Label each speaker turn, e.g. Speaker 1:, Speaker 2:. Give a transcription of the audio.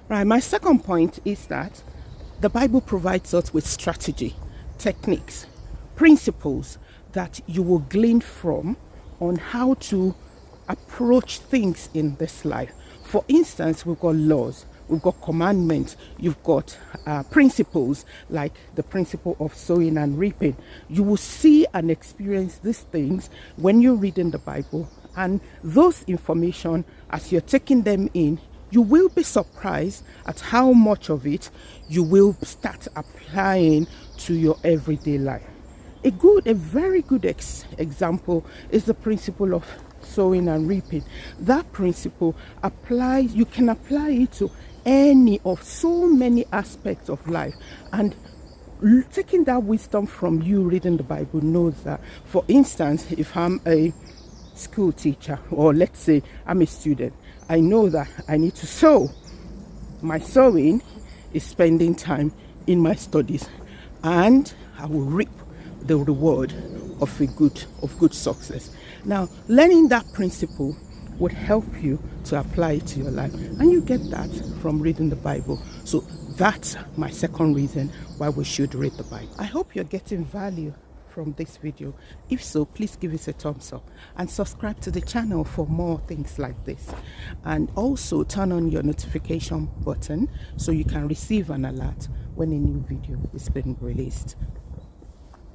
Speaker 1: Right, my second point is that the Bible provides us with strategy, techniques, principles that you will glean from on how to approach things in this life. For instance, we've got laws, we've got commandments, you've got principles like the principle of sowing and reaping. You will see and experience these things when you're reading the Bible, and those information, as you're taking them in, you will be surprised at how much of it you will start applying to your everyday life. A very good example is the principle of sowing and reaping. That principle applies, you can apply it to any of so many aspects of life. And taking that wisdom from you reading the Bible knows that, for instance, if I'm a school teacher, or let's say I'm a student, I know that I need to sow. My sowing is spending time in my studies, and I will reap the reward of good success. Now, learning that principle would help you to apply it to your life, and you get that from reading the Bible. So that's my second reason why we should read the Bible. I hope you're getting value from this video. If so, please give us a thumbs up and subscribe to the channel for more things like this, and also turn on your notification button so you can receive an alert when a new video is being released.